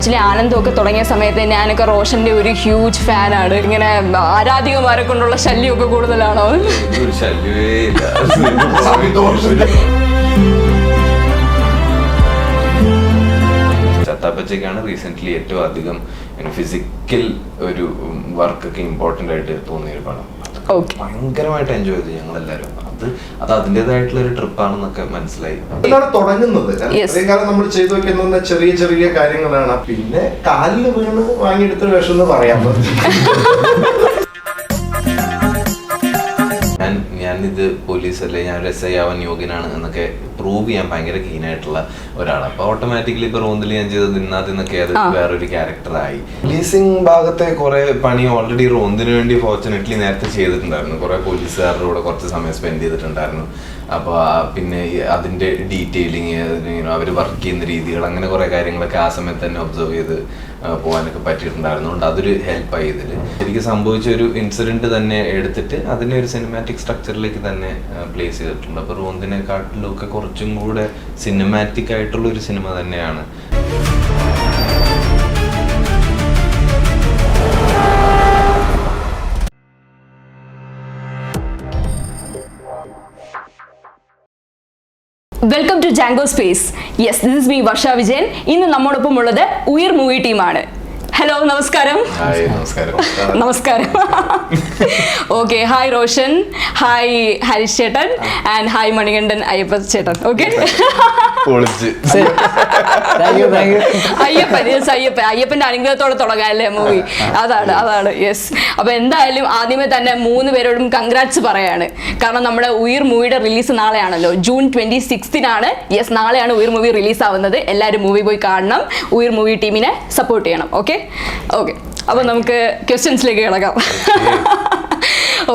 Actually ആനന്ദമൊക്കെ തുടങ്ങിയ സമയത്ത് ഞാനൊക്കെ റോഷന്റെ ഒരു ഹ്യൂജ് ഫാനാണ്. ഇങ്ങനെ ആരാധികമാരെ കൊണ്ടുള്ള ശല്യമൊക്കെ കൂടുതലാണോ? ചത്താപ്പച്ചയ്ക്കാണ് റീസെന്റ് ഏറ്റവും അധികം ഫിസിക്കൽ ഒരു വർക്കൊക്കെ ഇമ്പോർട്ടന്റ് ആയിട്ട് തോന്നിയ ഒരു പടം. ഭയങ്കരമായിട്ട് എൻജോയ് ചെയ്തു ഞങ്ങളെല്ലാവരും. അത് അതിൻ്റെതായിട്ടുള്ള ഒരു ട്രിപ്പാണെന്നൊക്കെ മനസ്സിലായി. തുടങ്ങുന്നത് നമ്മൾ ചെയ്തു വെക്കുന്ന ചെറിയ ചെറിയ കാര്യങ്ങളാണ്. പിന്നെ കാലിൽ വീണ് വാങ്ങിയെടുത്ത വേഷം എന്ന് പറയാൻ ഞാനിത് പോലീസ് അല്ലേ, ഞാൻ ഒരു SI ആവാൻ യോഗ്യനാണ് എന്നൊക്കെ പ്രൂവ് ചെയ്യാൻ ഭയങ്കര കീനായിട്ടുള്ള ഒരാളാണ്. അപ്പൊ ഓട്ടോമാറ്റിക്കലി ഇപ്പൊ റോന്തിൽ ഞാൻ ചെയ്തത് ഇന്നാദ്യന്നൊക്കെ അത് വേറൊരു ക്യാരക്ടറായി. പോലീസിങ് ഭാഗത്തെ കുറെ പണി ഓൾറെഡി റോന്തിന് വേണ്ടി ഫോർച്ചുനേറ്റ്ലി നേരത്തെ ചെയ്തിട്ടുണ്ടായിരുന്നു. കുറെ പോലീസുകാരുടെ കൂടെ കുറച്ച് സമയം സ്പെൻഡ് ചെയ്തിട്ടുണ്ടായിരുന്നു. അപ്പൊ പിന്നെ അതിന്റെ ഡീറ്റെയിലിങ്, അവർ വർക്ക് ചെയ്യുന്ന രീതികൾ, അങ്ങനെ കുറെ കാര്യങ്ങളൊക്കെ ആ സമയത്ത് തന്നെ ഒബ്സർവ് ചെയ്ത് പോകാനൊക്കെ പറ്റിയിട്ടുണ്ടായിരുന്നു. അതുകൊണ്ട് അതൊരു ഹെൽപ്പായി. ഇതിൽ എനിക്ക് സംഭവിച്ച ഒരു ഇൻസിഡന്റ് തന്നെ എടുത്തിട്ട് അതിനെ ഒരു സിനിമാറ്റിക് സ്ട്രക്ചറിലേക്ക് തന്നെ പ്ലേസ് ചെയ്തിട്ടുണ്ട്. അപ്പൊ റോന്തിനെക്കാട്ടിലും ഒക്കെ കുറച്ചും കൂടെ സിനിമാറ്റിക് ആയിട്ടുള്ള ഒരു സിനിമ തന്നെയാണ്. Welcome to Django space. Yes, this is me Varsha Vijayan. ഇന്ന് നമ്മോടൊപ്പം ഉള്ളത് ഉയർ മൂവി ടീമാണ്. ഹലോ, നമസ്കാരം. നമസ്കാരം. Okay, hi Roshan, hi Harish ചേട്ടൻ, ആൻഡ് ഹായ് മണികണ്ഠൻ അയ്യപ്പ ചേട്ടൻ. ഓക്കെ, അയ്യപ്പന്റെ അനുഗ്രഹത്തോടെ തുടങ്ങാം അല്ലേ മൂവി? അതാണ് യെസ്. അപ്പൊ എന്തായാലും ആദ്യമേ തന്നെ 3 പേരോടും കൺഗ്രാറ്റ്സ് പറയാണ്. കാരണം നമ്മുടെ ഉയർ മൂവിയുടെ റിലീസ് നാളെയാണല്ലോ, ജൂൺ 26-നാണ്. യെസ്, നാളെയാണ് ഉയർ മൂവി റിലീസ് ആവുന്നത്. എല്ലാവരും മൂവി പോയി കാണണം, ഉയർ മൂവി ടീമിനെ സപ്പോർട്ട് ചെയ്യണം. ഓക്കെ, അപ്പൊ നമുക്ക് ക്വസ്റ്റ്യൻസിലേക്ക് കിടക്കാം.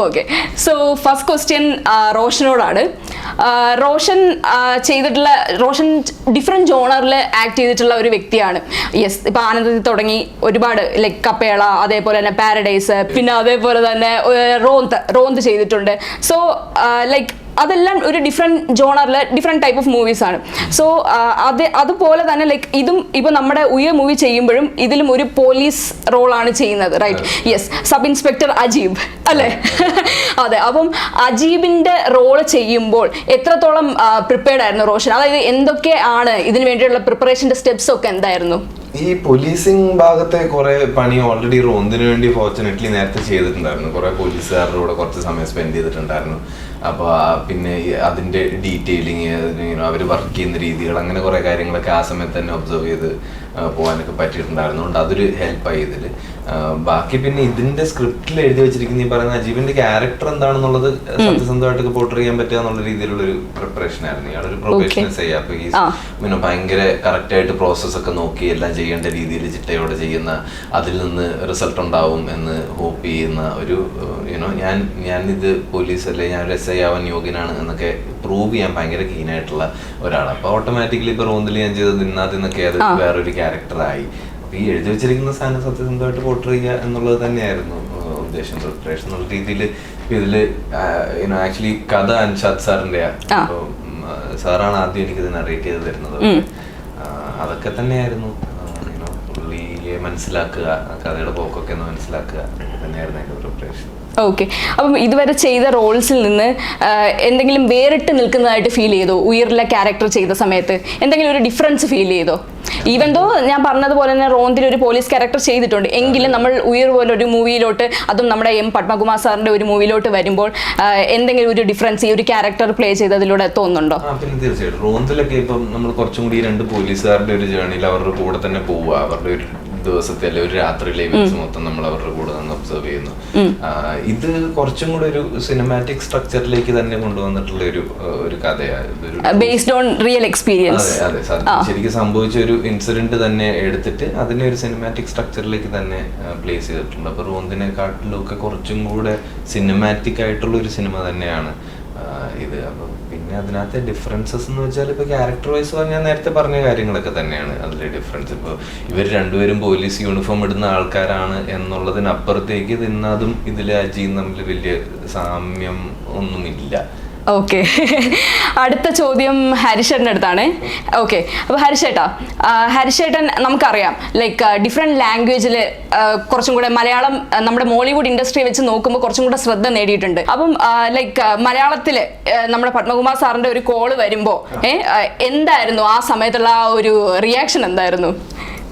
ഓക്കെ, സോ ഫസ്റ്റ് ക്വസ്റ്റ്യൻ റോഷനോടാണ്. റോഷൻ ഡിഫറെന്റ് ജോണറിൽ ആക്ട് ചെയ്തിട്ടുള്ള ഒരു വ്യക്തിയാണ്. യെസ്, ഇപ്പൊ ആനന്ദത്തിൽ തുടങ്ങി ഒരുപാട് ലൈക്ക് കപ്പേള, അതേപോലെ തന്നെ പാരഡൈസ്, പിന്നെ അതേപോലെ തന്നെ റോന്ത് ചെയ്തിട്ടുണ്ട്. സോ ലൈക്ക് അതെല്ലാം ഒരു ഡിഫറെൻറ്റ് ജോണറിൽ ഡിഫറെൻറ്റ് ടൈപ്പ് ഓഫ് മൂവീസ് ആണ്. സോ അതുപോലെ തന്നെ ലൈക്ക് ഇതും ഇപ്പോൾ നമ്മുടെ ഉയർ മൂവി ചെയ്യുമ്പോഴും ഇതിലും ഒരു പോലീസ് റോളാണ് ചെയ്യുന്നത്, right? Yes, sub inspector Ajeeb അല്ലേ? അതെ. അപ്പം അജീബിൻ്റെ റോള് ചെയ്യുമ്പോൾ എത്രത്തോളം പ്രിപ്പയർഡ് ആയിരുന്നു റോഷൻ? അതായത് എന്തൊക്കെയാണ് ഇതിനു വേണ്ടിയുള്ള പ്രിപ്പറേഷൻ്റെ സ്റ്റെപ്സ് ഒക്കെ എന്തായിരുന്നു? ഈ പോലീസിങ് ഭാഗത്തെ കുറെ പണി ഓൾറെഡി റോന്തിന് വേണ്ടി ഫോർച്ചുനേറ്റ്ലി നേരത്തെ ചെയ്തിട്ടുണ്ടായിരുന്നു. കുറെ പോലീസുകാരുടെ കൂടെ കുറച്ച് സമയം സ്പെൻഡ് ചെയ്തിട്ടുണ്ടായിരുന്നു. അപ്പൊ പിന്നെ അതിന്റെ ഡീറ്റെയിലിങ്, അവർ വർക്ക് ചെയ്യുന്ന രീതികൾ, അങ്ങനെ കുറെ കാര്യങ്ങളൊക്കെ ആ സമയത്ത് തന്നെ ഒബ്സർവ് ചെയ്ത് പോകാനൊക്കെ പറ്റിയിട്ടുണ്ടായിരുന്നു. അതുകൊണ്ട് അതൊരു ഹെൽപ്പായി ഇതിൽ. ബാക്കി പിന്നെ ഇതിന്റെ സ്ക്രിപ്റ്റിൽ എഴുതി വെച്ചിരിക്കുന്ന ഈ പറയുന്ന അജീബിന്റെ ക്യാരക്ടർ എന്താണെന്നുള്ളത് സത്യസന്ധമായിട്ടൊക്കെ പോർട്രേ ചെയ്യാൻ പറ്റുക എന്നുള്ള രീതിയിലുള്ള ഒരു പ്രിപ്പറേഷൻ ആയിരുന്നു. ഇയാളൊരു പ്രൊഫഷണൽ ചെയ്യാം. അപ്പൊ ഈ ഭയങ്കര കറക്റ്റ് ആയിട്ട് പ്രോസസ് ഒക്കെ നോക്കി എല്ലാം ചെയ്യേണ്ട രീതിയിൽ ചിട്ടയോടെ ചെയ്യുന്ന, അതിൽ നിന്ന് റിസൾട്ട് ഉണ്ടാവും എന്ന് ഹോപ്പ് ചെയ്യുന്ന ഒരു ഞാനിത് പോലീസ് അല്ലേ, ഞാൻ ഒരു SI ആവാൻ യോഗ്യനാണ് എന്നൊക്കെ പ്രൂവ് ചെയ്യാൻ ഭയങ്കര കീനായിട്ടുള്ള ഒരാളാണ്. അപ്പൊ ഓട്ടോമാറ്റിക്കലി ഇപ്പൊ റോന്തിൽ ഞാൻ ചെയ്തത് ഇന്നാദ്യന്നൊക്കെ അത് വേറൊരു ക്യാരക്ടറായി. അപ്പൊ ഈ എഴുതി വെച്ചിരിക്കുന്ന സാധനം സത്യസന്ധമായിട്ട് പോർട്രേ ചെയ്യുക എന്നുള്ളത് തന്നെയായിരുന്നു ഉദ്ദേശം. പ്രിപ്പറേഷൻ എന്നുള്ള രീതിയിൽ ഇതില് ആക്ച്വലി കഥ അൻഷാദ് സാറിന്റെ. അപ്പൊ സാറാണ് ആദ്യം എനിക്കിത് നറേറ്റ് ചെയ്ത് തരുന്നത്. അതൊക്കെ തന്നെയായിരുന്നു. പുള്ളിയെ മനസ്സിലാക്കുക, കഥയുടെ പോക്കൊക്കെ ഒന്ന് മനസ്സിലാക്കുക, തന്നെയായിരുന്നു അതിന്റെ പ്രിപ്പറേഷൻ. ഓക്കെ, അപ്പം ഇതുവരെ ചെയ്ത റോൾസിൽ നിന്ന് എന്തെങ്കിലും വേറിട്ട് നിൽക്കുന്നതായിട്ട് ഫീൽ ചെയ്തോ? ഉയർലെ ക്യാരക്ടർ ചെയ്ത സമയത്ത് എന്തെങ്കിലും ഒരു ഡിഫറൻസ് ഫീൽ ചെയ്തോ? ഈവൻ ദോ ഞാൻ പറഞ്ഞതുപോലെ തന്നെ റോന്തിൽ ഒരു പോലീസ് ക്യാരക്ടർ ചെയ്തിട്ടുണ്ട്, എങ്കിലും നമ്മൾ ഉയർ പോലെ ഒരു മൂവിയിലോട്ട്, അതും നമ്മുടെ M. പത്മകുമാർ സാറിന്റെ ഒരു മൂവിയിലോട്ട് വരുമ്പോൾ എന്തെങ്കിലും ഒരു ഡിഫറൻസ് ഈ ഒരു ക്യാരക്ടർ പ്ലേ ചെയ്തതിലൂടെ തോന്നുന്നുണ്ടോ? പിന്നെ തീർച്ചയായിട്ടും റോന്തിലൊക്കെ ഇപ്പം നമ്മൾ കുറച്ചും കൂടി 2 പോലീസുകാരുടെ ഒരു ജേർണിയിൽ അവരുടെ കൂടെ തന്നെ പോവുക, അവരുടെ ഒരു ദിവസത്തെ അല്ലെ ഒരു രാത്രിയിലെ ഇവന്റ്സ് മൊത്തം നമ്മൾ അവരുടെ കൂടെ നിന്ന് ഒബ്സർവ് ചെയ്യുന്നു. ഇത് കുറച്ചും കൂടെ ഒരു സിനിമാറ്റിക് സ്ട്രക്ചറിലേക്ക് തന്നെ കൊണ്ടുവന്നിട്ടുള്ള ഒരു കഥയാണ്. Based on real experience. അതെ, ശരിക്കും സംഭവിച്ച ഒരു ഇൻസിഡന്റ് തന്നെ എടുത്തിട്ട് അതിനെ ഒരു സിനിമാറ്റിക് സ്ട്രക്ചറിലേക്ക് തന്നെ പ്ലേസ് ചെയ്തിട്ടുണ്ട്. അപ്പൊ റോന്തിനെക്കാട്ടിലും ഒക്കെ കുറച്ചും കൂടെ സിനിമാറ്റിക് ആയിട്ടുള്ള ഒരു സിനിമ തന്നെയാണ് ഇത്. അപ്പൊ പിന്നെ അതിനകത്തെ ഡിഫറൻസസ് എന്ന് വെച്ചാൽ ഇപ്പൊ ക്യാരക്ടർ വൈസ് ഞാൻ നേരത്തെ പറഞ്ഞ കാര്യങ്ങളൊക്കെ തന്നെയാണ് അതിലെ ഡിഫറൻസ്. ഇപ്പൊ ഇവർ രണ്ടുപേരും പോലീസ് യൂണിഫോം ഇടുന്ന ആൾക്കാരാണ് എന്നുള്ളതിനപ്പുറത്തേക്ക് ഇന്നതും ഇതിലെ അജിയും തമ്മിൽ വലിയ സാമ്യം ഒന്നുമില്ല. ഓക്കെ. അടുത്ത ചോദ്യം ഹരിശേട്ടൻ്റെ അടുത്താണ്. ഓക്കെ, അപ്പോൾ ഹരിശേട്ടൻ നമുക്കറിയാം ലൈക്ക് ഡിഫറെൻറ്റ് ലാംഗ്വേജിൽ കുറച്ചും കൂടെ മലയാളം നമ്മുടെ മോളിവുഡ് ഇൻഡസ്ട്രി വെച്ച് നോക്കുമ്പോൾ കുറച്ചും കൂടെ ശ്രദ്ധ നേടിയിട്ടുണ്ട്. അപ്പം ലൈക്ക് മലയാളത്തിൽ നമ്മുടെ പത്മകുമാർ സാറിൻ്റെ ഒരു കോള് വരുമ്പോൾ എന്തായിരുന്നു ആ സമയത്തുള്ള ആ ഒരു റിയാക്ഷൻ എന്തായിരുന്നു?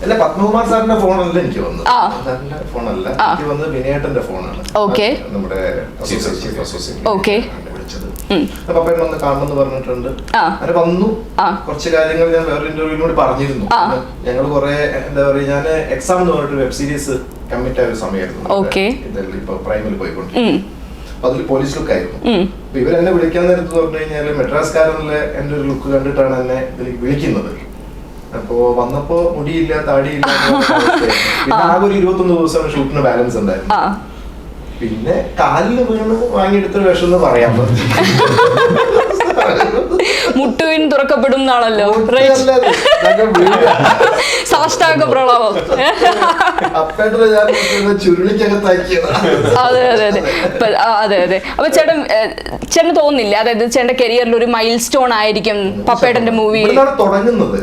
അല്ല, പത്മകുമാർ സാറിന്റെ ഫോണല്ല എനിക്ക് വന്നത്. സാറിന്റെ ഫോണല്ല, എനിക്ക് വന്നത് വിനയേട്ടന്റെ ഫോണാണ്. ഓക്കെ, നമ്മുടെ ഓക്കെ. വിളിച്ചത് പപ്പേട്ടൻ വന്ന് കാണണമെന്ന് പറഞ്ഞിട്ടുണ്ട്. അങ്ങനെ വന്നു. കുറച്ച് കാര്യങ്ങൾ ഞാൻ വേറെ ഇന്റർവ്യൂവിനോട് പറഞ്ഞിരുന്നു. ഞങ്ങൾ കുറെ എന്താ പറയുക, ഞാൻ എക്സാം എന്ന് പറഞ്ഞിട്ട് വെബ് സീരീസ് കമ്മിറ്റ് ആയ ഒരു സമയമായിരുന്നു. ഇപ്പൊ പ്രൈമിൽ പോയിക്കൊണ്ട് അപ്പൊ അതിൽ പോലീസ് ലുക്ക് ആയിരുന്നു. അപ്പൊ ഇവരെന്നെ വിളിക്കാൻ നേരത്ത് പറഞ്ഞു കഴിഞ്ഞാല് മെഡ്രാസ്കാരനിലെ എന്റെ ഒരു ലുക്ക് കണ്ടിട്ടാണ് എന്നെ ഇതിലേക്ക് വിളിക്കുന്നത്. അപ്പോ വന്നപ്പോ മുടിയില്ല, താടിയില്ല. പിന്നെ ആകെ ഒരു 21 ദിവസം ഷൂട്ടിന് ബാലൻസ് ഉണ്ടായിരുന്നു. പിന്നെ കാലില് വീണ് വാങ്ങിയെടുത്തൊരു വേഷം എന്ന് പറയാൻ പറ്റും. മുട്ടുവിൻ തുറക്കപ്പെടും എന്നാണല്ലോ, സാഷ്ടാംഗ പ്രണാമം. അതെ അതെ അതെ അതെ അതെ. അപ്പൊ ചേട്ടന് തോന്നുന്നില്ല, അതായത് ചേട്ടന്റെ കരിയറിൽ ഒരു മൈൽ സ്റ്റോൺ ആയിരിക്കും പപ്പേട്ടന്റെ മൂവി തുടങ്ങുന്നത്?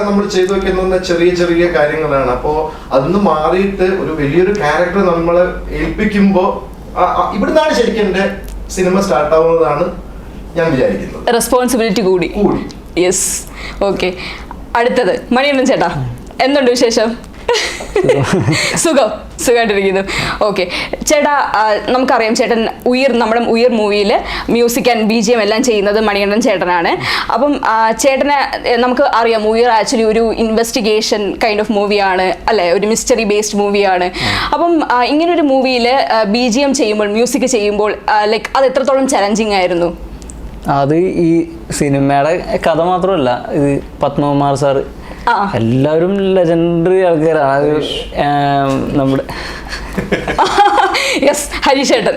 നമ്മൾ ചെയ്തു വെക്കുന്ന ചെറിയ ചെറിയ കാര്യങ്ങളാണ്. അപ്പോ അതൊന്ന് മാറിയിട്ട് ഒരു വലിയൊരു ക്യാരക്ടർ നമ്മളെ ഏൽപ്പിക്കുമ്പോ ഇവിടുന്നാണ് ശരിക്കും എന്റെ സിനിമ സ്റ്റാർട്ട് ആവുന്നതാണ് ഞാൻ വിചാരിക്കുന്നത്. റെസ്പോൺസിബിലിറ്റി കൂടി. യെസ്. ഓക്കെ, അടുത്തത് മണിയണ്ണൻ ചേട്ടാ, എന്തുണ്ട് വിശേഷം? സുഖമായിട്ടിരിക്കുന്നു. ഓക്കെ ചേട്ടാ, നമുക്കറിയാം ചേട്ടൻ നമ്മുടെ ഉയർ മൂവിയിൽ മ്യൂസിക് ആൻഡ് BGM എല്ലാം ചെയ്യുന്നത് മണികണ്ഠൻ ചേട്ടനാണ്. അപ്പം ചേട്ടനെ നമുക്ക് അറിയാം, ഉയർ ആക്ച്വലി ഒരു ഇൻവെസ്റ്റിഗേഷൻ കൈൻഡ് ഓഫ് മൂവിയാണ് അല്ലേ, ഒരു മിസ്റ്ററി ബേസ്ഡ് മൂവിയാണ്. അപ്പം ഇങ്ങനൊരു മൂവിയിൽ BGM ചെയ്യുമ്പോൾ, മ്യൂസിക് ചെയ്യുമ്പോൾ ലൈക്ക് അത് എത്രത്തോളം ചലഞ്ചിങ് ആയിരുന്നു? അത് ഈ സിനിമയുടെ കഥ മാത്രമല്ല, ഇത് പത്മകുമാർ സാർ എല്ലാവരും ലെജൻഡറി ആൾക്കാരാണ്. നമ്മുടെ ഹരിശേട്ടൻ,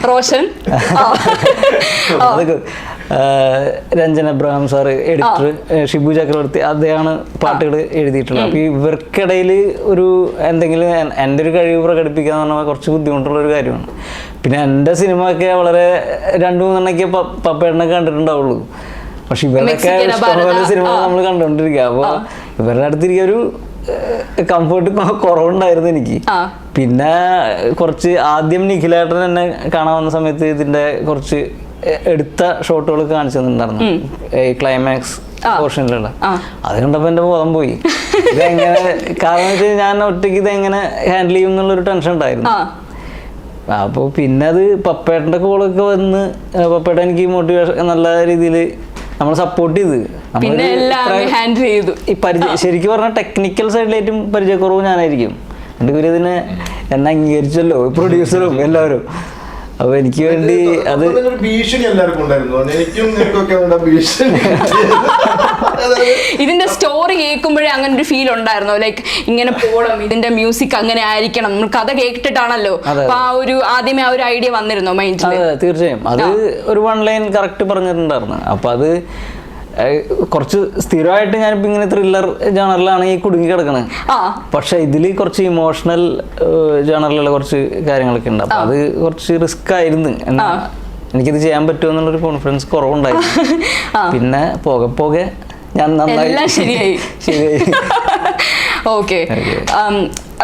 റോഷൻ, രഞ്ജൻ അബ്രഹാം സാറ്, എഡിറ്റർ ഷിബു ചക്രവർത്തി, അദ്ദേഹമാണ് പാട്ടുകൾ എഴുതിയിട്ടുള്ളത്. അപ്പോൾ ഇവർക്കിടയിൽ ഒരു എന്തെങ്കിലും എൻ്റെ ഒരു കഴിവ് പ്രകടിപ്പിക്കുക എന്ന് പറഞ്ഞാൽ കുറച്ച് ബുദ്ധിമുട്ടുള്ളൊരു കാര്യമാണ്. പിന്നെ എൻ്റെ സിനിമ ഒക്കെ വളരെ 2-3 പപ്പേട്ടനെ കണ്ടിട്ടുണ്ടാവുള്ളൂ. പക്ഷെ ഇവരൊക്കെ ഇഷ്ടംപോലെ സിനിമ നമ്മൾ കണ്ടുകൊണ്ടിരിക്കുക. അപ്പോൾ ഇവരുടെ അടുത്തിരിക്കുക ഒരു കംഫർട്ട് കുറവുണ്ടായിരുന്നു എനിക്ക്. പിന്നെ കുറച്ച് ആദ്യം നിഖിലേട്ടൻ എന്നെ കാണാൻ വന്ന സമയത്ത് ഇതിൻ്റെ കുറച്ച് എടുത്ത ഷോട്ടുകൾ കാണിച്ചു തന്നിട്ടുണ്ടായിരുന്നു, ക്ലൈമാക്സ് പോർഷനിലുള്ള. അത് കണ്ടപ്പോൾ എൻ്റെ ബോധം പോയി. ഇതെങ്ങനെ, കാരണം വെച്ചാൽ ഞാൻ ഒറ്റയ്ക്ക് ഇതെങ്ങനെ ഹാൻഡിൽ ചെയ്യും എന്നുള്ളൊരു ടെൻഷൻ ഉണ്ടായിരുന്നു. അപ്പോൾ പിന്നെ അത് പപ്പേട്ടൻ്റെ കോളൊക്കെ വന്ന് പപ്പേട്ടൻ എനിക്ക് മോട്ടിവേഷൻ നല്ല രീതിയിൽ നമ്മൾ സപ്പോർട്ട് ചെയ്ത് ഈ ശരിക്കും പറഞ്ഞാൽ ടെക്നിക്കൽ സൈഡിലേറ്റും പരിചയക്കുറവ് ഞാനായിരിക്കും. എൻ്റെ പേര് ഇതിനെ എന്നെ അംഗീകരിച്ചല്ലോ പ്രൊഡ്യൂസറും എല്ലാവരും. അപ്പൊ എനിക്ക് വേണ്ടി അത് ഭീഷണി എല്ലാവർക്കും ഉണ്ടായിരുന്നു. ഇതിന്റെ സ്റ്റോറി കേൾക്കുമ്പോഴേ അങ്ങനെ ഒരു ഫീൽ ഉണ്ടായിരുന്നു, ലൈക്ക് ഇങ്ങനെ പോകണം, ഇതിന്റെ മ്യൂസിക് അങ്ങനെ ആയിരിക്കണം. നമ്മൾ കഥ കേട്ടിട്ടാണല്ലോ, അപ്പൊ ആ ഒരു ആദ്യമേ ആ ഒരു ഐഡിയ വന്നിരുന്നോ മൈൻഡിൽ? തീർച്ചയായും. അത് ഒരു 1 ലൈൻ കറക്റ്റ് പറഞ്ഞിട്ടുണ്ടായിരുന്നു. അപ്പൊ അത് കുറച്ച് സ്ഥിരമായിട്ട് ഞാനിപ്പോ ഇങ്ങനെ ത്രില്ലർ ജേണറിലാണ് ഈ കുടുങ്ങി കിടക്കണത്. പക്ഷെ ഇതിൽ കുറച്ച് ഇമോഷണൽ ജേണറിലുള്ള കുറച്ച് കാര്യങ്ങളൊക്കെ ഉണ്ട്. അപ്പൊ അത് കുറച്ച് റിസ്ക് ആയിരുന്നു. എനിക്കിത് ചെയ്യാൻ പറ്റുമെന്നുള്ളൊരു കോൺഫിഡൻസ് കുറവുണ്ടായിരുന്നു. പിന്നെ പോകെ ഞാൻ നന്നായി ശരിയായി. ഓക്കെ,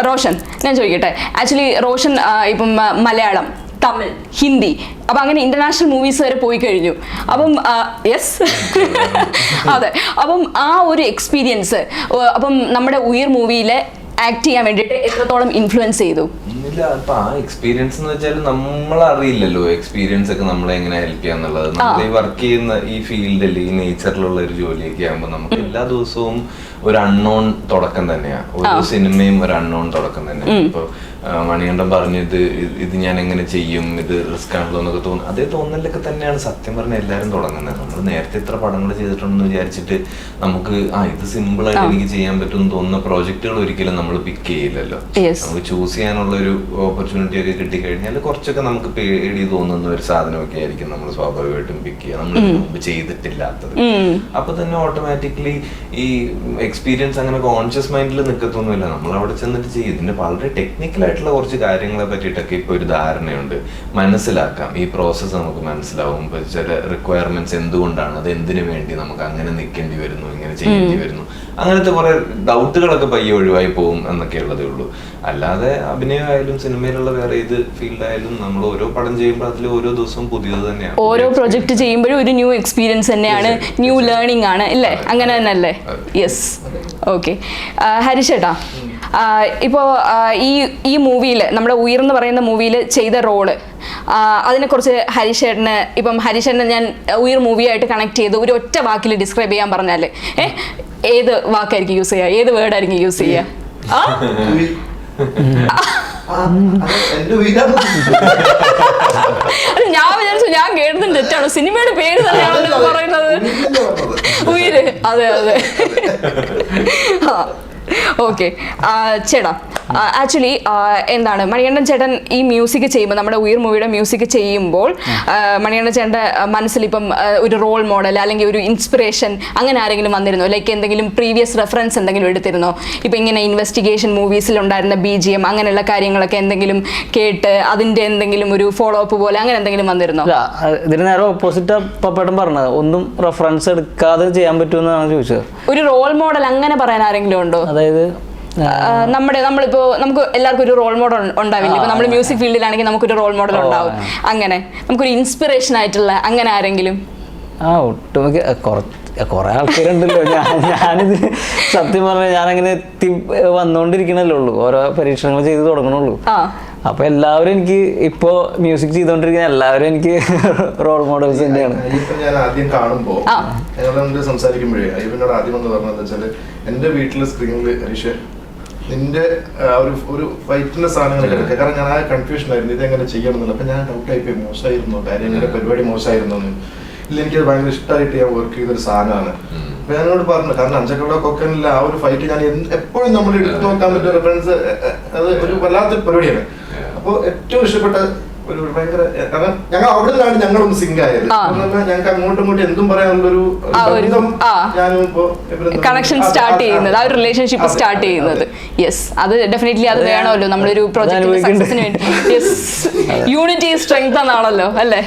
റോഷൻ, ഞാൻ ചോദിക്കട്ടെ, ആക്ച്വലി റോഷൻ ഇപ്പം മലയാളം, തമിഴ്, ഹിന്ദി, അപ്പം അങ്ങനെ ഇന്റർനാഷണൽ മൂവീസ് വരെ പോയി കഴിഞ്ഞു. അപ്പം അതെ, അപ്പം ആ ഒരു എക്സ്പീരിയൻസ് അപ്പം നമ്മുടെ ഉയർ മൂവിയിൽ ആക്ട് ചെയ്യാൻ വേണ്ടിയിട്ട് എത്രത്തോളം ഇൻഫ്ലുവൻസ് ചെയ്തു? ഇല്ല, അപ്പൊ ആ എക്സ്പീരിയൻസ് എന്ന് വെച്ചാൽ നമ്മൾ അറിയില്ലല്ലോ എക്സ്പീരിയൻസ് ഒക്കെ നമ്മളെ എങ്ങനെ ഹെൽപ്പ് ചെയ്യാന്നുള്ളത്. നമ്മൾ ഈ വർക്ക് ചെയ്യുന്ന ഈ ഫീൽഡിൽ, ഈ നേച്ചറിലുള്ള ഒരു ജോലിയൊക്കെ ആകുമ്പോൾ നമുക്ക് എല്ലാ ദിവസവും ഒരു അൺനോൺ തുടക്കം തന്നെയാണ്. ഓരോ സിനിമയും ഒരു അൺനോൺ തുടക്കം തന്നെയാണ്. ഇപ്പൊ മണികണ്ഠൻ പറഞ്ഞു ഇത് ഞാൻ എങ്ങനെ ചെയ്യും, ഇത് റിസ്ക് ആണല്ലോ എന്നൊക്കെ തോന്നുന്നു. അതേ തോന്നലൊക്കെ തന്നെയാണ് സത്യം പറഞ്ഞാൽ എല്ലാവരും തുടങ്ങുന്നത്. നമ്മൾ നേരത്തെ ഇത്ര പടങ്ങൾ ചെയ്തിട്ടുണ്ടെന്ന് വിചാരിച്ചിട്ട് നമുക്ക് ഇത് സിമ്പിൾ ആയിട്ട് എനിക്ക് ചെയ്യാൻ പറ്റുമെന്ന് തോന്നുന്ന പ്രോജക്റ്റുകൾ ഒരിക്കലും നമ്മൾ പിക്ക് ചെയ്യില്ലല്ലോ. നമുക്ക് ചൂസ് ചെയ്യാനുള്ള ഒരു ഓപ്പർച്യൂണിറ്റി ഒക്കെ കിട്ടിക്കഴിഞ്ഞാൽ കുറച്ചൊക്കെ നമുക്ക് പേടി തോന്നുന്ന ഒരു സാധനമൊക്കെ ആയിരിക്കും നമ്മൾ സ്വാഭാവികമായിട്ടും പിക്ക് ചെയ്യുക, നമ്മൾ മുമ്പ് ചെയ്തിട്ടില്ലാത്തത്. അപ്പൊ തന്നെ ഓട്ടോമാറ്റിക്കലി ഈ എക്സ്പീരിയൻസ് അങ്ങനെ കോൺഷ്യസ് മൈൻഡിൽ നിൽക്കത്തൊന്നുമില്ല. നമ്മൾ അവിടെ ചെന്നിട്ട് ചെയ്യും. ഇതിന്റെ വളരെ ടെക്നിക്കൽ ആയിട്ടുള്ള കുറച്ച് കാര്യങ്ങളെ പറ്റിയിട്ടൊക്കെ ഇപ്പൊ ഒരു ധാരണയുണ്ട്, മനസ്സിലാക്കാം. ഈ പ്രോസസ്സ് നമുക്ക് മനസ്സിലാവും. ഇപ്പൊ ചില റിക്വയർമെന്റ്സ് എന്തുകൊണ്ടാണ്, അത് എന്തിനു വേണ്ടി നമുക്ക് അങ്ങനെ നിൽക്കേണ്ടി വരുന്നു, ഇങ്ങനെ ചെയ്യേണ്ടി വരുന്നു, അങ്ങനത്തെ കുറെ ഡൗട്ടുകളൊക്കെ പയ്യെ ഒഴിവായി പോകും എന്നൊക്കെ ഉള്ളതേ ഉള്ളൂ. അല്ലാതെ അഭിനയമായാലും സിനിമയിലുള്ള വേറെ ഏത് ഫീൽഡായാലും നമ്മൾ ഓരോ പടം ചെയ്യുമ്പോൾ അതിൽ ഓരോ ദിവസവും പുതിയത് തന്നെയാണ്. ഓരോ പ്രൊജക്ട് ചെയ്യുമ്പോഴും ഒരു ന്യൂ എക്സ്പീരിയൻസ് തന്നെയാണ്, ന്യൂ ലേണിംഗ് ആണ് അല്ലേ? അങ്ങനെ തന്നെ അല്ലേ? യെസ്. ഓക്കെ, ഹരിശേട്ടാ, ഇപ്പോൾ ഈ മൂവിയിൽ, നമ്മുടെ ഉയർന്ന് പറയുന്ന മൂവിയിൽ ചെയ്ത റോള്, അതിനെക്കുറിച്ച് ഹരിശേട്ടന്, ഇപ്പം ഹരിശേട്ടനെ ഞാൻ ഉയർ മൂവിയായിട്ട് കണക്ട് ചെയ്ത് ഒരു ഒറ്റ വാക്കിൽ ഡിസ്ക്രൈബ് ചെയ്യാൻ പറഞ്ഞാൽ ഏത് വാക്കായിരിക്കും യൂസ് ചെയ്യുക, ഏത് വേർഡായിരിക്കും യൂസ് ചെയ്യുക? ഞാൻ വിചാരിച്ചു ഞാൻ കേട്ടതും തെറ്റാണോ, സിനിമയുടെ പേര് തന്നെയാണല്ലോ പറയുന്നത്. ഉയര്, അതെ അതെ. ഓക്കെ ചേട്ടാ, ആക്ച്വലി എന്താണ് മണികണ്ഠൻ ചേട്ടൻ ഈ മ്യൂസിക് ചെയ്യുമ്പോൾ, നമ്മുടെ ഉയർ മൂവിയുടെ മ്യൂസിക് ചെയ്യുമ്പോൾ മണികണ്ഠൻ ചേട്ടൻ്റെ മനസ്സിൽ ഇപ്പം ഒരു റോൾ മോഡൽ അല്ലെങ്കിൽ ഒരു ഇൻസ്പിറേഷൻ അങ്ങനെ ആരെങ്കിലും വന്നിരുന്നോ? ലൈക്ക് എന്തെങ്കിലും പ്രീവിയസ് റെഫറൻസ് എന്തെങ്കിലും എടുത്തിരുന്നോ? ഇപ്പം ഇങ്ങനെ ഇൻവെസ്റ്റിഗേഷൻ മൂവീസിൽ ഉണ്ടായിരുന്ന BGM അങ്ങനെയുള്ള കാര്യങ്ങളൊക്കെ എന്തെങ്കിലും കേട്ട് അതിൻ്റെ എന്തെങ്കിലും ഒരു ഫോളോ അപ്പ് പോലെ അങ്ങനെ എന്തെങ്കിലും വന്നിരുന്നോ? ഇതിന് നേരെ ഓപ്പോസിറ്റ് പപ്പേട്ടൻ പറഞ്ഞത്, ഒന്നും റെഫറൻസ് എടുക്കാതെ ചെയ്യാൻ പറ്റുമെന്നാണ് ചോദിച്ചത്. ഒരു റോൾ മോഡൽ അങ്ങനെ പറയാൻ ആരെങ്കിലും ഉണ്ടോ? അതായത് നമ്മളിപ്പോ നമുക്ക് എല്ലാവർക്കും ഒരു റോൾ മോഡൽ ഉണ്ടാവില്ല. ഇപ്പൊ നമ്മൾ മ്യൂസിക് ഫീൽഡിലാണെങ്കിൽ നമുക്കൊരു റോൾ മോഡൽ ഉണ്ടാവും. അങ്ങനെ നമുക്കൊരു ഇൻസ്പിറേഷൻ ആയിട്ടുള്ള അങ്ങനെ ആരെങ്കിലും? ഒട്ടുമിക്ക കുറെ ആൾക്കാരുണ്ടല്ലോ. ഞാനിത് സത്യം പറഞ്ഞാൽ ഞാനങ്ങനെ എത്തി വന്നോണ്ടിരിക്കണല്ലേ ഉള്ളൂ, ഓരോ പരീക്ഷണങ്ങൾ ചെയ്ത് തുടങ്ങണുള്ളൂ. അപ്പൊ എല്ലാവരും എനിക്ക് ഇപ്പോ മ്യൂസിക് ചെയ്തോണ്ടിരിക്കുന്ന എല്ലാവരും എനിക്ക് റോൾ മോഡൽസ് തന്നെയാണ്. ഞാൻ ആദ്യം കാണുമ്പോ ഞങ്ങൾ സംസാരിക്കുമ്പോഴേ അയ്യപ്പനോട് ആദ്യം എന്ന് പറഞ്ഞത് വെച്ചാല്, എന്റെ വീട്ടിലെ സ്ക്രീനിൽ ഹരീഷ് നിന്റെ ഒരു ഫൈറ്റിന്റെ സാധനങ്ങൾ കിടക്കുക. കാരണം ഞാൻ ആ കൺഫ്യൂഷൻ ആയിരുന്നു, ഇതെങ്ങനെ ചെയ്യണമെന്നില്ല. അപ്പൊ ഞാൻ ഡൗട്ടായി പോയി, മോശമായിരുന്നു കാര്യങ്ങളുടെ പരിപാടി മോശമായിരുന്നു. ഇല്ല, എനിക്കത് ഭയങ്കര ഇഷ്ടമായിട്ട് ഞാൻ വർക്ക് ചെയ്തൊരു സാധനമാണ്. അപ്പൊ ഞാനോട് പറഞ്ഞു, കാരണം അഞ്ചക്കവിടെ കൊക്കനില്ല ആ ഒരു ഫൈറ്റ് ഞാൻ എപ്പോഴും നമ്മൾ എടുത്തു നോക്കാൻ പറ്റിയ റെഫറൻസ്, അത് ഒരു വല്ലാത്തൊരു പരിപാടിയാണ്. അപ്പൊ ഏറ്റവും ഇഷ്ടപ്പെട്ട ഒരു ഭയങ്കര, കാരണം ഞങ്ങൾ അവിടെ നിന്നാണ് ഞങ്ങളൊന്ന് സിങ്ക് ആയത്. ഞങ്ങൾക്ക് അങ്ങോട്ടും ഇങ്ങോട്ടും എന്തും പറയാനുള്ളൊരു കണക്ഷൻ സ്റ്റാർട്ട് ചെയ്യുന്നത്, ആ ഒരു റിലേഷൻഷിപ്പ് സ്റ്റാർട്ട് ചെയ്യുന്നത്. യെസ്, അത് ഡെഫിനറ്റ്ലി അത് വേണമല്ലോ നമ്മളൊരു പ്രോജക്റ്റിന്റെ സക്സസിന് വേണ്ടി. യെസ്, യൂണിറ്റി സ്ട്രെങ്ത് എന്നാണല്ലോ അല്ലേ?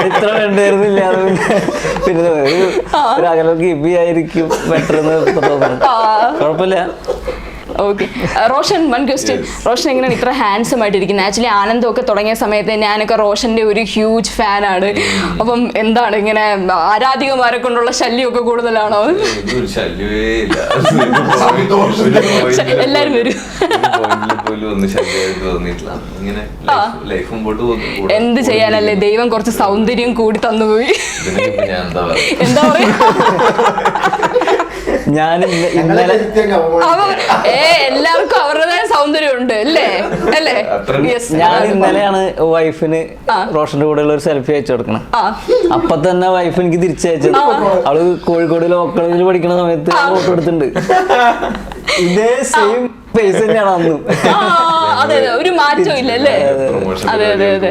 ഇത്ര വേണ്ടായിരുന്നില്ല, പിന്നെ ഒരു അകലൊക്കെ ആയിരിക്കും ബെറ്റർ എന്ന് തോന്നുന്നു. കുഴപ്പമില്ല. Okay, Roshan, one question. Roshan എങ്ങനെയാണ് ഇത്ര ഹാൻസം ആയിട്ടിരിക്കുന്നത്? ആക്ച്വലി ആനന്ദമൊക്കെ തുടങ്ങിയ സമയത്ത് ഞാനൊക്കെ റോഷന്റെ ഒരു ഹ്യൂജ് ഫാനാണ്. അപ്പം എന്താണ് ഇങ്ങനെ ആരാധികമാരെ കൊണ്ടുള്ള ശല്യമൊക്കെ കൂടുതലാണോ? എല്ലാരും വരും. എന്ത് ചെയ്യാനല്ലേ, ദൈവം കുറച്ച് സൗന്ദര്യം കൂടി തന്നുപോയി. എന്താ പറയാ, ഞാൻ എല്ലാവർക്കും അവരുടേതായ സൗന്ദര്യം ഉണ്ട് അല്ലേ? അല്ലേ? ഞാൻ ഇന്നലെയാണ് വൈഫിന് റോഷന്റെ കൂടെയുള്ള ഒരു സെൽഫി അയച്ചു കൊടുക്കണം. അപ്പൊ തന്നെ വൈഫ് എനിക്ക് തിരിച്ചയച്ചത്. അവള് കോഴിക്കോട് ലോ കോളേജിൽ പഠിക്കുന്ന സമയത്ത് ഫോട്ടോ എടുത്തിട്ടുണ്ട്. ഇതേ സെയിം ഫേസ് തന്നെയാണ് അന്നും. അതെ, ഒരു മാറ്റവും ഇല്ല അല്ലേ? അതെ അതെ അതെ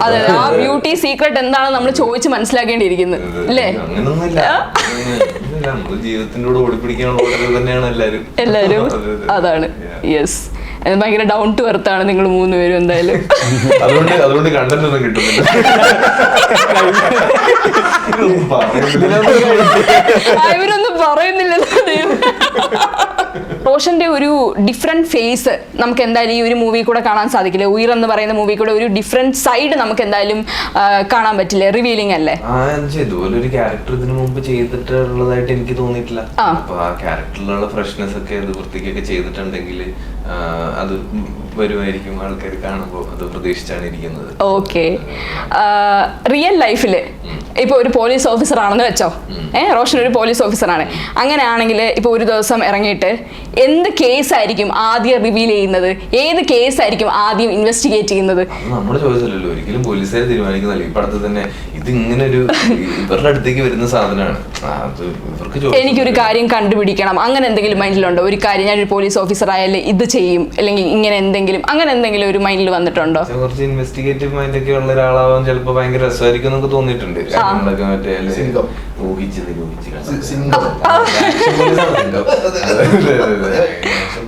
അതെ. ആ ബ്യൂട്ടി സീക്രട്ട് എന്താണെന്ന് നമ്മൾ ചോദിച്ച് മനസ്സിലാക്കേണ്ടിയിരിക്കുന്നത് അല്ലേ? എല്ലാരും അതാണ്. യെസ്, ഭയങ്കര ഡൗൺ ടു എർത്ത് ആണ് നിങ്ങൾ മൂന്നുപേരും എന്തായാലും. അതുകൊണ്ട് കണ്ടന്റ് ഒന്നും കിട്ടുന്നില്ല. ഇവരൊന്നും പറയുന്നില്ലല്ലോ. റോഷന്റെ ഒരു ഡിഫറെന്റ് ഫേസ് നമുക്ക് എന്തായാലും ഈ ഒരു മൂവി കൂടെ കാണാൻ സാധിക്കില്ല. ഉയർ എന്ന് പറയുന്ന മൂവി കൂടെ ഒരു ഡിഫറെന്റ് സൈഡ് നമുക്ക് എന്തായാലും കാണാൻ പറ്റില്ല. റിവീലിംഗ് അല്ലേ? ഇതുപോലെ ഒരു ക്യാരക്ടർ ഇതിനു മുമ്പ് ചെയ്തിട്ടുള്ളതായിട്ട് എനിക്ക് തോന്നിയിട്ടില്ല. അപ്പൊ ആ ക്യാരക്ടറിലുള്ള ഫ്രഷ്നെസ് ഒക്കെ അത് വൃത്തിക്കൊക്കെ ചെയ്തിട്ടുണ്ടെങ്കിൽ അത് വരുമായിരിക്കും, ആൾക്കാർ കാണുമ്പോൾ അത് പ്രതീക്ഷിച്ചാണ് ഇരിക്കുന്നത്. ഓക്കെ, റിയൽ ലൈഫില് ഇപ്പൊ ഒരു പോലീസ് ഓഫീസർ ആണെന്ന് വെച്ചോ, റോഷൻ ഒരു പോലീസ് ഓഫീസറാണ്. അങ്ങനെയാണെങ്കിൽ ഇപ്പൊ ഒരു ദിവസം ഇറങ്ങിയിട്ട് എന്ത് കേസ് ആയിരിക്കും ആദ്യം റിവീൽ ചെയ്യുന്നത്? ഏത് കേസ് ആയിരിക്കും ആദ്യം ഇൻവെസ്റ്റിഗേറ്റ് ചെയ്യുന്നത്? നമ്മുടെ ചോയ്സല്ലല്ലോ, ഒരിക്കലും പോലീസുകാർ തീരുമാനിക്കുന്നില്ല. ഈ പടത്തിൽ തന്നെ ഇതിങ്ങനെ ഒരു ഇവരുടെ അടുത്തേക്ക് വരുന്ന സാധനമാണ്. അത് ഇവർക്ക് എനിക്കൊരു കാര്യം കണ്ടുപിടിക്കണം അങ്ങനെ എന്തെങ്കിലും മൈൻഡിലുണ്ടോ? ഒരു കാര്യം ഞാനൊരു പോലീസ് ഓഫീസർ ആയാലും ഇത് ചെയ്യും, അല്ലെങ്കിൽ ഇങ്ങനെ എന്തെങ്കിലും ഒരു മൈൻഡിൽ വന്നിട്ടുണ്ടോ? കുറച്ച് ഇൻവെസ്റ്റിഗേറ്റീവ് മൈൻഡ് ഒക്കെ ഉള്ള ഒരാളാവാൻ ചിലപ്പോ ഭയങ്കര രസമായിരിക്കും എന്നൊക്കെ തോന്നിയിട്ടുണ്ട്. കാര്യങ്ങളൊക്കെ മറ്റേ ഊഹിച്ച്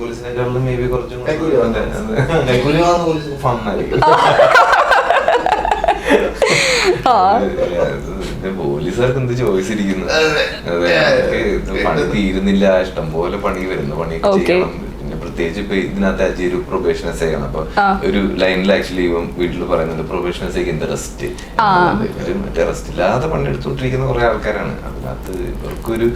പോലീസിനെക്കാളും മേ ബി കുറച്ചും ഫണ്ണായിരിക്കും. പോലീസുകാർക്ക് എന്ത് ചോയ്സ് ഇരിക്കുന്നു? പണി തീരുന്നില്ല, ഇഷ്ടം പോലെ പണി വരുന്നു, പണിയൊക്കെ ചെയ്യണം. പിന്നെ പ്രത്യേകിച്ച് ഇപ്പൊ ഇതിനകത്ത് അജി ഒരു പ്രൊബേഷനസ് ചെയ്യണം. അപ്പൊ ഒരു ലൈനിൽ ആക്ച്വലി ഇവൻ വീട്ടിൽ പറയുന്നുണ്ട് പ്രൊബേഷനസ് എന്ത് റെസ്റ്റ്, മറ്റേ റെസ്റ്റ് ഇല്ലാതെ പണിയെടുത്തോണ്ടിരിക്കുന്ന കുറെ ആൾക്കാരാണ്. അതിനകത്ത് ഇവർക്കൊരു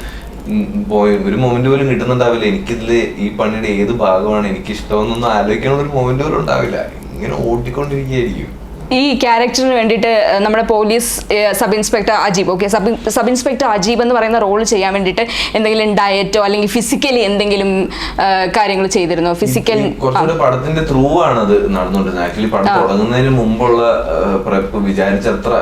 ഒരു മൊമെന്റ് പോലും കിട്ടുന്നുണ്ടാവില്ല. എനിക്കിതില് ഈ പണിയുടെ ഏത് ഭാഗമാണ് എനിക്ക് ഇഷ്ടമെന്നൊന്നും ആലോചിക്കണ ഒരു മൊമെന്റ് പോലും ഉണ്ടാവില്ല. ഇങ്ങനെ ഓടിക്കൊണ്ടിരിക്കുകയായിരിക്കും. ഈ ക്യാരക്ടറിന് വേണ്ടിയിട്ട് നമ്മുടെ police sub inspector Ajeeb, okay, sub inspector Ajeeb എന്ന് പറയുന്ന റോൾ ചെയ്യാൻ വേണ്ടിയിട്ട് എന്തെങ്കിലും ഡയറ്റോ അല്ലെങ്കിൽ ഫിസിക്കലി എന്തെങ്കിലും കാര്യങ്ങൾ ചെയ്തിരുന്നോ? ഫിസിക്കൽ കുറച്ചുകൂടെ പടത്തിന്റെ ത്രൂ ആണ് അത് നടന്നുകൊണ്ടിരുന്നത്. ആക്ച്വലി പടം തുടങ്ങുന്നതിന് മുമ്പുള്ള പ്രെപ്പ് വിചാരിച്ചത്ര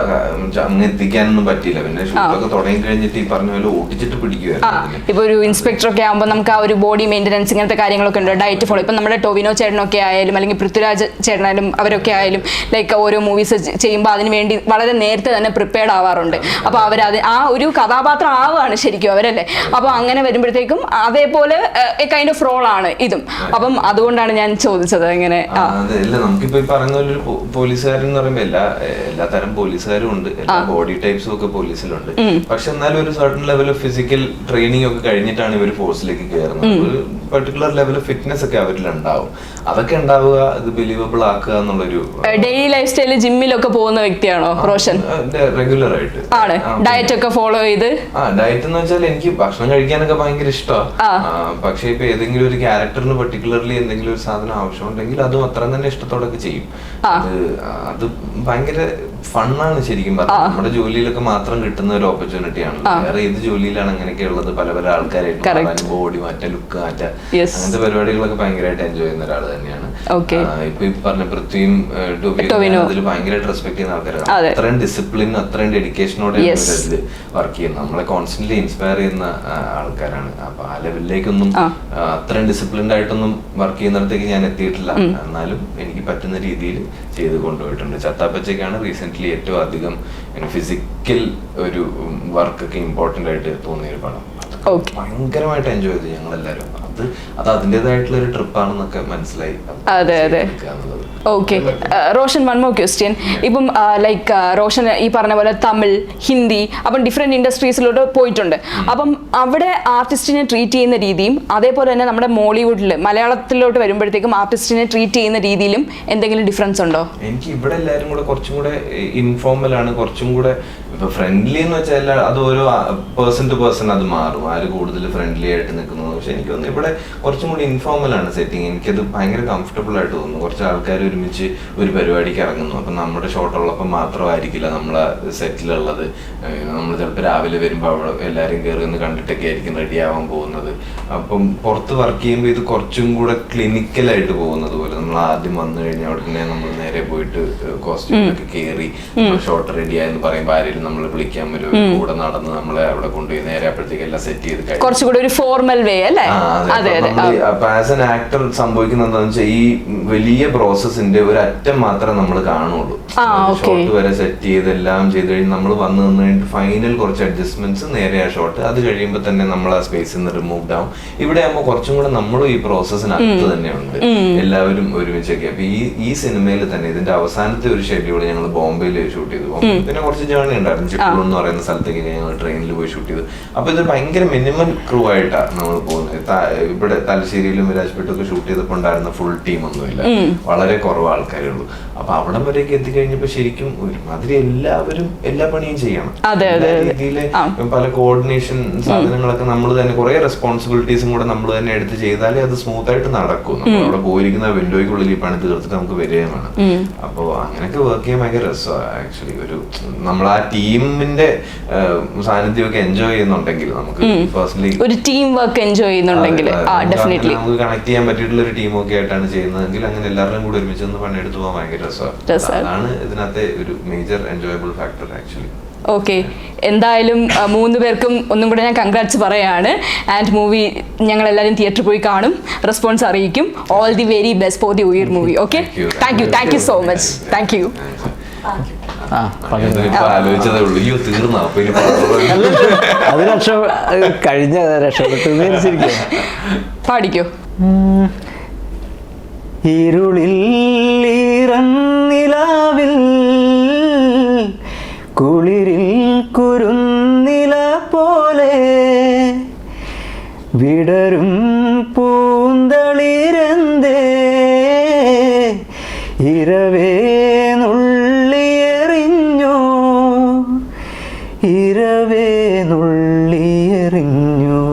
അങ്ങ് എത്തിക്കാനൊന്നും പറ്റിയില്ല. പിന്നെ ഷൂട്ടൊക്കെ തുടങ്ങി കഴിഞ്ഞിട്ട് ഈ പറഞ്ഞ പോലെ ഓടിച്ചിട്ട് പിടിക്കുവായിരുന്നു. ഇപ്പൊ ഒരു ഇൻസ്പെക്ടർ ഒക്കെ ആകുമ്പോൾ നമുക്ക് ആ ഒരു ബോഡി മെയിൻ്റനൻസ് ഇങ്ങനത്തെ കാര്യങ്ങളൊക്കെ ഉണ്ട്, ഡയറ്റ് ഫോളോ. ഇപ്പം നമ്മുടെ ടോവിനോ ചേട്ടനൊക്കെ ആയാലും അല്ലെങ്കിൽ പൃഥ്വിരാജ് ചേട്ടനായാലും അവരൊക്കെ ആയാലും ലൈക്ക് ഓരോ മൂവീസ് ചെയ്യുമ്പോൾ അതിന് വേണ്ടി വളരെ നേരത്തെ തന്നെ പ്രിപ്പയർഡ് ആവാറുണ്ട്. അപ്പോൾ അവരത് ആ ഒരു കഥാപാത്രം ആവുകയാണ് ശരിക്കും അവരല്ലേ. അപ്പോൾ അങ്ങനെ വരുമ്പോഴത്തേക്കും അതേപോലെ കൈൻഡ് ഓഫ് റോൾ ആണ് ഇതും. അപ്പം അതുകൊണ്ടാണ് ഞാൻ ചോദിച്ചത് എങ്ങനെ. നമുക്കിപ്പോ ഈ പറയുന്ന ഒരു പോലീസുകാരൻ എന്ന് പറയുമ്പോൾ എല്ലാ തരം പോലീസുകാരും ഉണ്ട്, എല്ലാ ബോഡി ടൈപ്സും ഒക്കെ പോലീസിലുണ്ട്. പക്ഷെ എന്നാലും ഒരു certain level of physical training ഒക്കെ കഴിഞ്ഞിട്ടാണ് ഇവർ ഫോഴ്സിലേക്ക് കയറുന്നത്. ഒരു പെർട്ടിക്കുലർ ലെവൽ ഓഫ് ഫിറ്റ്നസ് ഒക്കെ അവരിൽ ഉണ്ടാവും. അതൊക്കെ ഉണ്ടാവുക, ഇത് ബിലീവബിൾ ആക്കുക എന്നുള്ളൊരു ഡെയിലി ലൈഫ് സ്റ്റൈല് ജിമ്മിലൊക്കെ പോകുന്ന വ്യക്തിയാണോ റോഷൻ? റെഗുലർ ആയിട്ട് ആണ്. ഡയറ്റ് ഒക്കെ ഫോളോ ചെയ്ത്? ഡയറ്റ് എന്ന് വെച്ചാൽ എനിക്ക് ഭക്ഷണം കഴിക്കാനൊക്കെ ഭയങ്കര ഇഷ്ടമാണ്. പക്ഷെ ഇപ്പൊ ഏതെങ്കിലും ഒരു ക്യാരക്ടറിന് പെർട്ടിക്കുലർലി എന്തെങ്കിലും ഒരു സാധനം ആവശ്യമുണ്ടെങ്കിൽ അതും അത്ര തന്നെ ഇഷ്ടത്തോടൊക്കെ ചെയ്യും. അത് ഭയങ്കര ഫണ്ണാണ് ശരിക്കും പറഞ്ഞാൽ. നമ്മുടെ ജോലിയിലൊക്കെ മാത്രം കിട്ടുന്ന ഒരു ഓപ്പർച്യൂണിറ്റി ആണ്. വേറെ ഏത് ജോലിയിലാണ് അങ്ങനെയൊക്കെ ഉള്ളത്? പല പല ആൾക്കാരായിട്ട് ബോഡി മാറ്റാൻ, ലുക്ക് മാറ്റാൻ, അങ്ങനത്തെ പരിപാടികളൊക്കെ ഭയങ്കരമായിട്ട് എൻജോയ് ചെയ്യുന്ന ഒരാൾ തന്നെയാണ്. ഇപ്പൊ ഈ പറഞ്ഞ പൃഥ്വിയും ടോവിനോ അതിൽ ഭയങ്കരമായിട്ട് റെസ്പെക്ട് ചെയ്യുന്ന ആൾക്കാരാണ്. അത്രയും ഡിസിപ്ലിൻ, അത്രയും ഡെഡിക്കേഷനോടെ അതിൽ വർക്ക് ചെയ്യുന്നത്. നമ്മളെ കോൺസ്റ്റന്റ്ലി ഇൻസ്പയർ ചെയ്യുന്ന ആൾക്കാരാണ്. അപ്പൊ ആ ലെവലിലേക്കൊന്നും അത്രയും ഡിസിപ്ലിൻഡ് ആയിട്ടൊന്നും വർക്ക് ചെയ്യുന്നിടത്തേക്ക് ഞാൻ എത്തിയിട്ടില്ല. എന്നാലും എനിക്ക് പറ്റുന്ന രീതിയിൽ ചെയ്ത് കൊണ്ടുപോയിട്ടുണ്ട്. ചത്താപ്പച്ചയ്ക്കാണ് റീസെന്റ് ഏറ്റവും അധികം ഫിസിക്കൽ ഒരു വർക്കൊക്കെ ഇമ്പോർട്ടന്റ് ആയിട്ട് തോന്നിയ ഒരു പടം. ഭയങ്കരമായിട്ട് എൻജോയ് ചെയ്തു ഞങ്ങളെല്ലാരും. അത് അതിൻ്റെതായിട്ടുള്ള ഒരു ട്രിപ്പാണെന്നൊക്കെ മനസ്സിലായി. Okay Roshan, one more question. ഇപ്പം ലൈക്ക് റോഷൻ ഈ പറഞ്ഞ പോലെ തമിഴ്, ഹിന്ദി, അപ്പം ഡിഫറെന്റ് ഇൻഡസ്ട്രീസിലോട്ട് പോയിട്ടുണ്ട്. അപ്പം അവിടെ ആർട്ടിസ്റ്റിനെ ട്രീറ്റ് ചെയ്യുന്ന രീതിയും അതേപോലെ തന്നെ നമ്മുടെ മോളിവുഡിൽ മലയാളത്തിലോട്ട് വരുമ്പോഴത്തേക്കും ആർട്ടിസ്റ്റിനെ ട്രീറ്റ് ചെയ്യുന്ന രീതിയിലും എന്തെങ്കിലും ഡിഫറൻസ് ഉണ്ടോ? എനിക്ക് ഇവിടെ എല്ലാവരും കൂടെ കുറച്ചും കൂടെ ഇൻഫോർമൽ ആണ്, കുറച്ചും കൂടെ ഇപ്പൊ ഫ്രണ്ട്ലി എന്ന് വെച്ചാൽ അത് ഓരോ പേഴ്സൺ ടു പേഴ്സൺ അത് മാറും, ആര് കൂടുതൽ ഫ്രണ്ട്ലി ആയിട്ട് നിൽക്കുന്നത്. പക്ഷെ എനിക്ക് തോന്നുന്നു ഇവിടെ കുറച്ചും കൂടി ഇൻഫോർമൽ ആണ് സെറ്റിങ്. എനിക്കത് ഭയങ്കര കംഫർട്ടബിൾ ആയിട്ട് തോന്നുന്നു. കുറച്ച് ആൾക്കാർ ഒരുമിച്ച് ഒരു പരിപാടിക്ക് ഇറങ്ങുന്നു. അപ്പം നമ്മുടെ ഷോട്ടുള്ളപ്പം മാത്രമായിരിക്കില്ല നമ്മളെ സെറ്റിലുള്ളത്. നമ്മൾ ചിലപ്പോൾ രാവിലെ വരുമ്പോൾ അവിടെ എല്ലാവരും കയറി ഒന്ന് കണ്ടിട്ടൊക്കെ ആയിരിക്കും റെഡി ആവാൻ പോകുന്നത്. അപ്പം പുറത്ത് വർക്ക് ചെയ്യുമ്പോൾ ഇത് കുറച്ചും കൂടെ ക്ലിനിക്കലായിട്ട് പോകുന്നത് പോലെ. നമ്മൾ ആദ്യം വന്നു കഴിഞ്ഞാൽ ഉടനെ നമ്മൾ നേരെ പോയിട്ട് കോസ്റ്റ്യൂമൊക്കെ കയറി ഷോട്ട് റെഡി ആയെന്ന് പറയുമ്പോൾ ആരെങ്കിലും നമ്മൾ വിളിക്കാൻ വരും, കൂടെ നടന്ന് നമ്മളെ അവിടെ കൊണ്ടുപോയി നേരെ അപ്പോഴത്തേക്ക് എല്ലാം സെറ്റ് ചെയ്ത് കുറച്ചുകൂടി ഒരു ഫോർമൽ വേ അല്ലേ? ആസ് എൻ ആക്ടർ സംഭവിക്കുന്നത് എന്താണെന്ന് വെച്ചാൽ ഈ വലിയ പ്രോസസ്സിന്റെ ഒരു അറ്റം മാത്രമേ നമ്മൾ കാണുള്ളൂ. ഷോട്ട് വരെ സെറ്റ് ചെയ്ത് എല്ലാം ചെയ്ത് കഴിഞ്ഞ് നമ്മൾ വന്ന് നിന്ന് കഴിഞ്ഞിട്ട് ഫൈനൽ കുറച്ച് അഡ്ജസ്റ്റ്മെന്റ്സ്, നേരെ ആ ഷോട്ട്, അത് കഴിയുമ്പോൾ തന്നെ നമ്മൾ ആ സ്പേസിൽ നിന്ന് റിമൂവ് ആവും. ഇവിടെ ആകുമ്പോൾ കുറച്ചും കൂടെ നമ്മളും ഈ പ്രോസസ്സിനകത്ത് തന്നെയുണ്ട്, എല്ലാവരും ഒരുമിച്ചൊക്കെ. അപ്പൊ ഈ സിനിമയിൽ തന്നെ ഇതിന്റെ അവസാനത്തെ ഒരു ഷെഡ്യൂൾ ഞങ്ങൾ ബോംബെയിൽ ഷൂട്ട് ചെയ്തു. പിന്നെ കുറച്ച് ജേർണി ഉണ്ടായിരുന്നു, ചിപ്പൂർ എന്ന് പറയുന്ന സ്ഥലത്തേക്ക് ഞങ്ങൾ ട്രെയിനിൽ പോയി ഷൂട്ട് ചെയ്തു. അപ്പൊ ഇത് ഭയങ്കര മിനിമം ക്രൂ ആയിട്ടാണ് നമ്മൾ പോകുന്നത്. ഇവിടെ തലശ്ശേരിയിലും വിരാജ്പേട്ടൊക്കെ ഷൂട്ട് ചെയ്തപ്പോൾ ഉണ്ടായിരുന്ന ഫുൾ ടീം ഒന്നുമില്ല, വളരെ കുറവ് ആൾക്കാരേ ഉള്ളൂ. അപ്പൊ അവിടം വരെയൊക്കെ എത്തിക്കഴിഞ്ഞപ്പോ ശരിക്കും ഒരുമാതിരി എല്ലാവരും എല്ലാ പണിയും ചെയ്യണം. രീതിയില് പല കോർഡിനേഷൻ സാധനങ്ങളൊക്കെ നമ്മൾ തന്നെ, കുറെ റെസ്പോൺസിബിലിറ്റീസും കൂടെ നമ്മൾ തന്നെ എടുത്ത് ചെയ്താലേ അത് സ്മൂത്ത് ആയിട്ട് നടക്കും. നമ്മൾ അവിടെ പോയിരിക്കുന്ന വിൻഡോയ്ക്കുള്ളിൽ ഈ പണി തീർത്തിട്ട് നമുക്ക് വരികയും വേണം. അപ്പൊ അങ്ങനെയൊക്കെ വർക്ക് ചെയ്യാൻ ഭയങ്കര രസമാണ് ആക്ച്വലി. ഒരു നമ്മൾ ആ ടീമിന്റെ സാന്നിധ്യമൊക്കെ എൻജോയ് ചെയ്യുന്നുണ്ടെങ്കിൽ, നമുക്ക് പേഴ്സണലി ഒരു ടീം വർക്ക് എൻജോയ് ചെയ്യുന്നുണ്ടെങ്കിൽ നമുക്ക് കണക്ട് ചെയ്യാൻ പറ്റിയിട്ടുള്ള ഒരു ടീമൊക്കെ ആയിട്ടാണ് ചെയ്യുന്നതെങ്കിൽ അങ്ങനെ എല്ലാവരും കൂടെ ഒരുമിച്ച് ഒന്ന് പണിയെടുത്ത് പോകാൻ ഭയങ്കര രസമാണ്. അതാണ് ഇതിനകത്തെ ഒരു major enjoyable factor actually. Okay, എന്തായാലും 3 പേർക്കും ഒന്നും കൂടെ ഞാൻ കൺഗ്രാറ്റ്സ് പറയാണ്. ആൻഡ് മൂവി ഞങ്ങൾ എല്ലാവരും തിയേറ്ററിൽ പോയി കാണും, റെസ്പോൺസ് അറിയിക്കും. All the very best for the Uyar movie. Okay, thank you so much. Thank you. ആലോചിച്ചതേ ഉള്ളൂ, അയ്യോ തീർന്നു. അപ്പൊ ഇനി അത് കഴിഞ്ഞ രക്ഷപ്പെട്ടു പാടിക്കോ. ഇരുളിൽ ഈറന്നിലാവിൽ കുളിരിൽ കുരുന്നില പോലെ വിടരും പൂന്തളിരന്തേ ഇരവേ നുള്ളിയെറിഞ്ഞോ ഇരവേ നുള്ളിയെറിഞ്ഞോ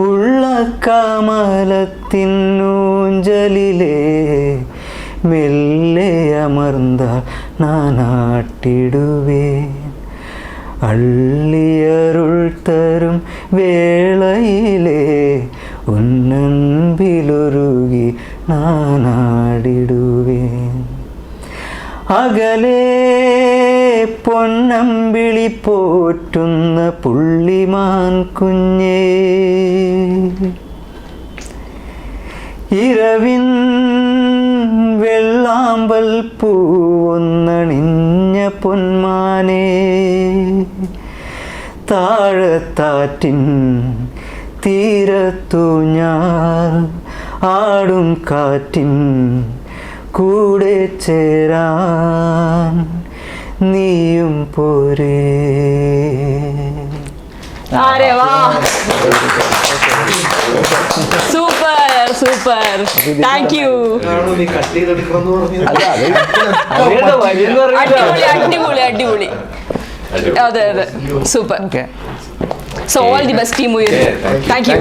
ഉള്ള കമലത്തിനൂഞ്ചലിലെ മെല്ലെ അമർന്ന നാനാട്ടിടുവേ അള്ളിയരുൾ തരും വേളയിലെ ഉന്നൻപിലൊരുകി നാനാടിടുവേ അകലെ പൊന്നമ്പിളി പോറ്റുന്ന പുള്ളിമാൻ കുഞ്ഞേ ഇരവിൻ വെള്ളാമ്പൽ പൂവൊന്നണിഞ്ഞ പൊന്മാനേ താഴത്താറ്റിൻ തീരത്തു ഞാൻ ആടും കാറ്റിൻ കൂടെ ചേരാൻ നീയും പോരേ. അരെ വാ, സൂപ്പർ. Thank you. നീ കട്ട് ചെയ്തെടുക്കണമെന്ന് പറഞ്ഞു. അടിപൊളി. അതെ super. So all the best team. Thank you.